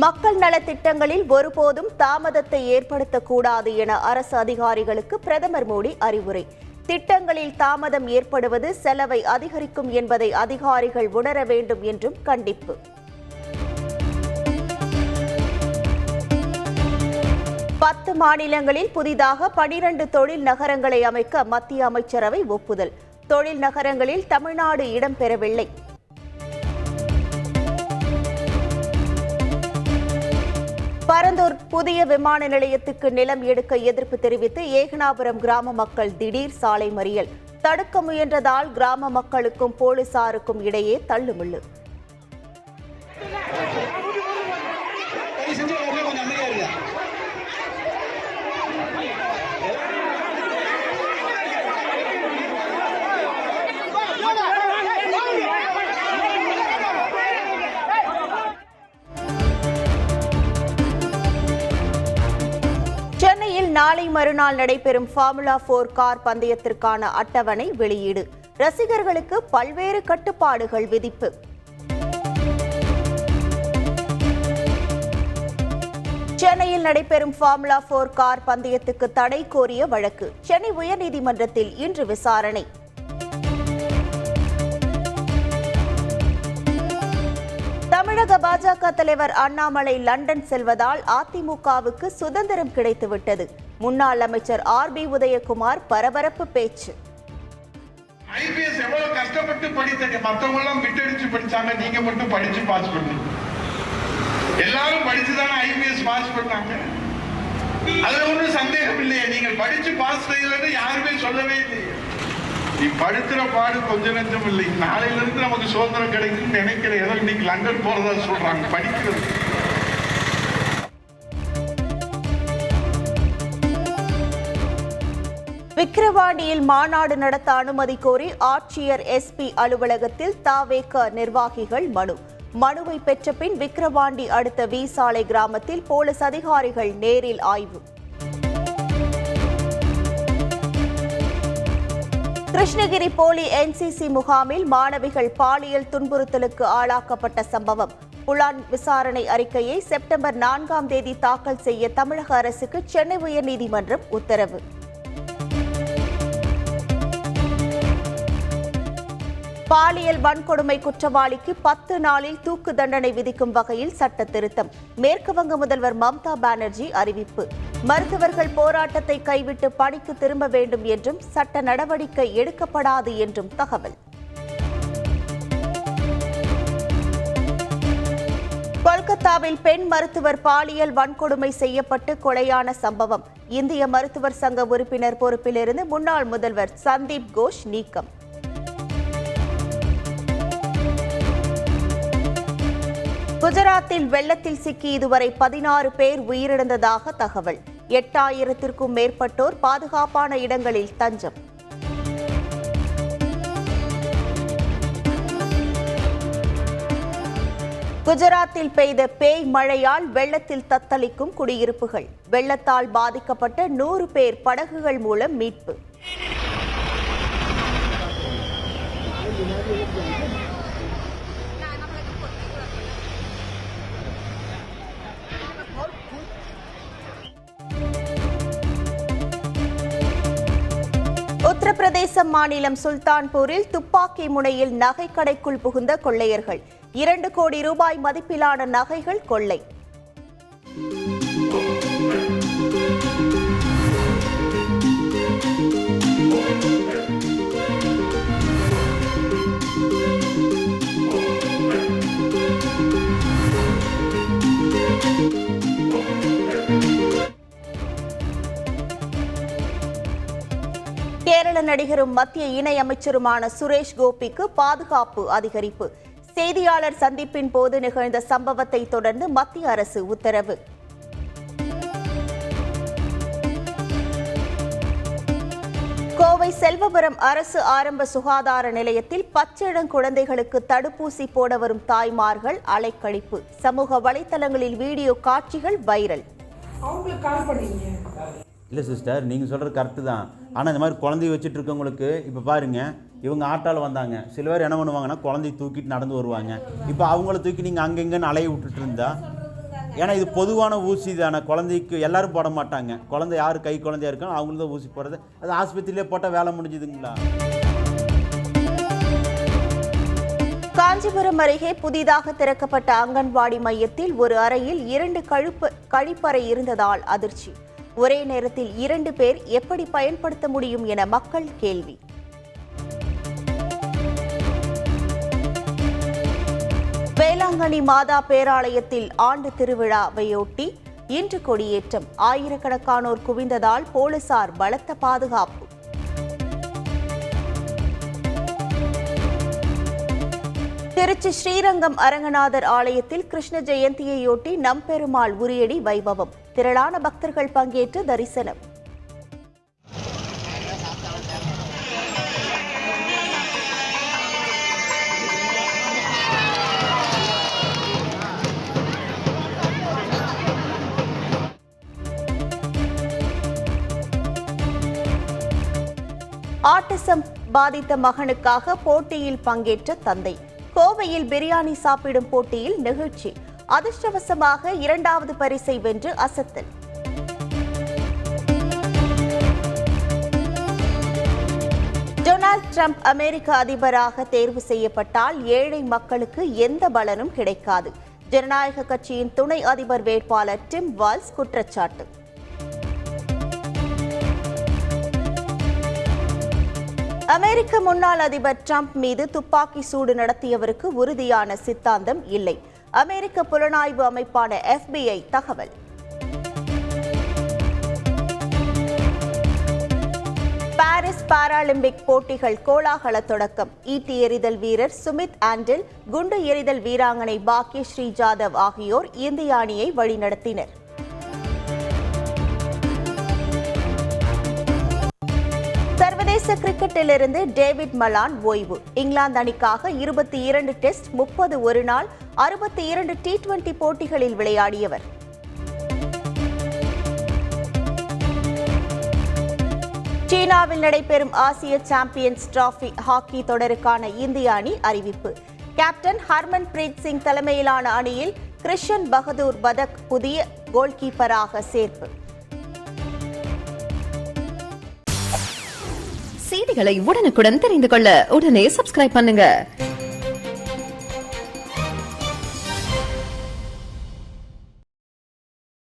மக்கள் நலத்திட்டங்களில் ஒருபோதும் தாமதத்தை ஏற்படுத்தக்கூடாது என அரசு அதிகாரிகளுக்கு பிரதமர் மோடி அறிவுரை. திட்டங்களில் தாமதம் ஏற்படுவது செலவை அதிகரிக்கும் என்பதை அதிகாரிகள் உணர வேண்டும் என்றும் கண்டிப்பு. பத்து மாநிலங்களில் புதிதாக 12 தொழில் நகரங்களை அமைக்க மத்திய அமைச்சரவை ஒப்புதல். தொழில் நகரங்களில் தமிழ்நாடு இடம்பெறவில்லை. பரந்தூர் புதிய விமான நிலையத்துக்கு நிலம் எடுக்க எதிர்ப்பு தெரிவித்து ஏகனாபுரம் கிராம மக்கள் திடீர் சாலை மறியல். தடுக்க முயன்றதால் கிராம மக்களுக்கும் போலீசாருக்கும் இடையே தள்ளுமுள்ளு. சென்னையில் நாளை மறுநாள் நடைபெறும் ஃபார்முலா 4 கார் பந்தயத்திற்கான அட்டவணை வெளியீடு. ரசிகர்களுக்கு பல்வேறு கட்டுப்பாடுகள் விதிப்பு. சென்னையில் நடைபெறும் ஃபார்முலா 4 கார் பந்தயத்துக்கு தடை கோரிய வழக்கு சென்னை உயர்நீதிமன்றத்தில் இன்று விசாரணை. தமிழக பாஜக தலைவர் அண்ணாமலை லண்டன் செல்வதால் அதிமுகவுக்கு சுதந்திரம் கிடைத்துவிட்டது. முன்னாள் அமைச்சர் RB உதயகுமார் பரபரப்பு பேச்சு. ஐபிஎஸ் எவ்வளவு கஷ்டப்பட்டு படித்தீங்க, மற்றவங்க எல்லாம் விட்டடிச்சு படிச்சாங்க, நீங்க மட்டும் படிச்சு பாஸ் பண்ணீங்க. எல்லாரும் படிச்சுதானே ஐபிஎஸ் பாஸ் பண்ணாங்க. அதுல ஒன்றும் சந்தேகம் இல்லையே. நீங்கள் படிச்சு பாஸ் செய்யலன்னு யாருமே சொல்லவே இல்லையே. நீ படுத்துற பாடு கொஞ்சம் நெஞ்சம் இல்லை. நாளையில இருந்து நமக்கு சுதந்திரம் கிடைக்கும் நினைக்கிறேன். ஏதோ இன்னைக்கு லண்டன் போறதா சொல்றாங்க படிக்கிறது. விக்கிரவாண்டியில் மாநாடு நடத்த அனுமதி கோரி ஆட்சியர் SP அலுவலகத்தில் தவேக நிர்வாகிகள் மனுவை பெற்ற பின் விக்கிரவாண்டி அடுத்த வி சாலை கிராமத்தில் போலீஸ் அதிகாரிகள் நேரில் ஆய்வு. கிருஷ்ணகிரி போலி NCC முகாமில் மாணவிகள் பாலியல் துன்புறுத்தலுக்கு ஆளாக்கப்பட்ட சம்பவம். புலான் விசாரணை அறிக்கையை செப்டம்பர் 4ஆம் தேதி தாக்கல் செய்ய தமிழக அரசுக்கு சென்னை உயர்நீதிமன்றம் உத்தரவு. பாலியல் வன்கொடுமை குற்றவாளிக்கு 10 நாளில் தூக்கு தண்டனை விதிக்கும் வகையில் சட்ட திருத்தம். மேற்கு வங்க முதல்வர் மம்தா பானர்ஜி அறிவிப்பு. மருத்துவர்கள் போராட்டத்தை கைவிட்டு பணிக்கு திரும்ப வேண்டும் என்றும் சட்ட நடவடிக்கை எடுக்கப்படாது என்றும் தகவல். கொல்கத்தாவில் பெண் மருத்துவர் பாலியல் வன்கொடுமை செய்யப்பட்டு கொலையான சம்பவம். இந்திய மருத்துவர் சங்க உறுப்பினர் பொறுப்பிலிருந்து முன்னாள் முதல்வர் சந்தீப் கோஷ் நீக்கம். குஜராத்தில் வெள்ளத்தில் சிக்கி இதுவரை 16 பேர் உயிரிழந்ததாக தகவல். 8000த்திற்கும் மேற்பட்டோர் பாதுகாப்பான இடங்களில் தஞ்சம். குஜராத்தில் பெய்த பேய் மழையால் வெள்ளத்தில் தத்தளிக்கும் குடியிருப்புகள். வெள்ளத்தால் பாதிக்கப்பட்ட 100 பேர் படகுகள் மூலம் மீட்பு. உத்தரப்பிரதேச மாநிலம் சுல்தான்பூரில் துப்பாக்கி முனையில் நகைக்கடைக்குள் புகுந்த கொள்ளையர்கள். 2 கோடி ரூபாய் மதிப்பிலான நகைகள் கொள்ளை. கேரள நடிகரும் மத்திய இணை அமைச்சருமான சுரேஷ் கோபிக்கு பாதுகாப்பு அதிகரிப்பு. செய்தியாளர் சந்திப்பின் போது நிகழ்ந்த சம்பவத்தை தொடர்ந்து மத்திய அரசு உத்தரவு. கோவை செல்வபுரம் அரசு ஆரம்ப சுகாதார நிலையத்தில் பச்சிளங்குழந்தைகளுக்கு தடுப்பூசி போட வரும் தாய்மார்கள் அலைக்கழிப்பு. சமூக வலைதளங்களில் வீடியோ காட்சிகள் வைரல். இல்லை சிஸ்டர், நீங்கள் சொல்கிறது கரெக்டு தான். ஆனால் இந்த மாதிரி குழந்தைய வச்சுட்டு இருக்கவங்களுக்கு இப்போ பாருங்கள், இவங்க ஆட்டால் வந்தாங்க. சில பேர் என்ன பண்ணுவாங்கன்னா குழந்தைய தூக்கிட்டு நடந்து வருவாங்க. இப்போ அவங்கள தூக்கி நீங்கள் அங்கெங்கன்னு அலைய விட்டுட்டு இருந்தா ஏன்னா இது பொதுவான ஊசி தானே, குழந்தைக்கு எல்லாரும் போட மாட்டாங்க. குழந்தை யார் கை குழந்தையா இருக்கோ அவங்களும் தான் ஊசி போடுறது. அது ஆஸ்பத்திரியிலே போட்டால் வேலை முடிஞ்சுதுங்களா? காஞ்சிபுரம் அருகே புதிதாக திறக்கப்பட்ட அங்கன்வாடி மையத்தில் ஒரு அறையில் 2 கழிப்பறை இருந்ததால் அதிர்ச்சி. ஒரே நேரத்தில் 2 பேர் எப்படி பயன்படுத்த முடியும் என மக்கள் கேள்வி. வேளாங்கண்ணி மாதா பேராலயத்தில் ஆண்டு திருவிழாவையொட்டி இன்று கொடியேற்றம். ஆயிரக்கணக்கானோர் குவிந்ததால் போலீசார் பலத்த பாதுகாப்பு. திருச்சி ஸ்ரீரங்கம் அரங்கநாதர் ஆலயத்தில் கிருஷ்ண ஜெயந்தியையொட்டி நம்பெருமாள் உரியடி வைபவம். திரளான பக்தர்கள் பங்கேற்று தரிசனம். ஆட்டிசம் பாதித்த மகனுக்காக போட்டியில் பங்கேற்ற தந்தை. கோவையில் பிரியாணி சாப்பிடும் போட்டியில் நிகழ்ச்சி. அதிர்ஷ்டவசமாக 2வது பரிசை வென்று அசத்தல். டொனால்ட் ட்ரம்ப் அமெரிக்க அதிபராக தேர்வு செய்யப்பட்டால் ஏழை மக்களுக்கு எந்த பலனும் கிடைக்காது. ஜனநாயக கட்சியின் துணை அதிபர் வேட்பாளர் டிம் வால்ஸ் குற்றச்சாட்டு. அமெரிக்க முன்னாள் அதிபர் ட்ரம்ப் மீது துப்பாக்கி சூடு நடத்தியவருக்கு உறுதியான சித்தாந்தம் இல்லை. அமெரிக்க புலனாய்வு அமைப்பான FBI தகவல். பாரிஸ் பாராலிம்பிக் போட்டிகள் கோலாகல தொடக்கம். ஈட்டி எறிதல் வீரர் சுமித் ஆண்டில், குண்டு எறிதல் வீராங்கனை பாக்யஸ்ரீ ஜாதவ் ஆகியோர் இந்திய அணியை வழிநடத்தினர். சர்வதேச கிரிக்கெட்டிலிருந்து டேவிட் மலான் ஓய்வு. இங்கிலாந்து அணிக்காக 22 டெஸ்ட், 30 ஒருநாள், 62 T20 போட்டிகளில் விளையாடியவர். சீனாவில் நடைபெறும் ஆசிய சாம்பியன்ஸ் டிராபி ஹாக்கி தொடருக்கான இந்திய அணி அறிவிப்பு. கேப்டன் ஹர்மன் பிரீத் சிங் தலைமையிலான அணியில் கிருஷன் பகதூர் பதக் புதிய கோல்கீப்பராக சேர்ப்பு. செய்திகளை உடனுக்குடன் தெரிந்து கொள்ள உடனே சப்ஸ்கிரைப் பண்ணுங்க.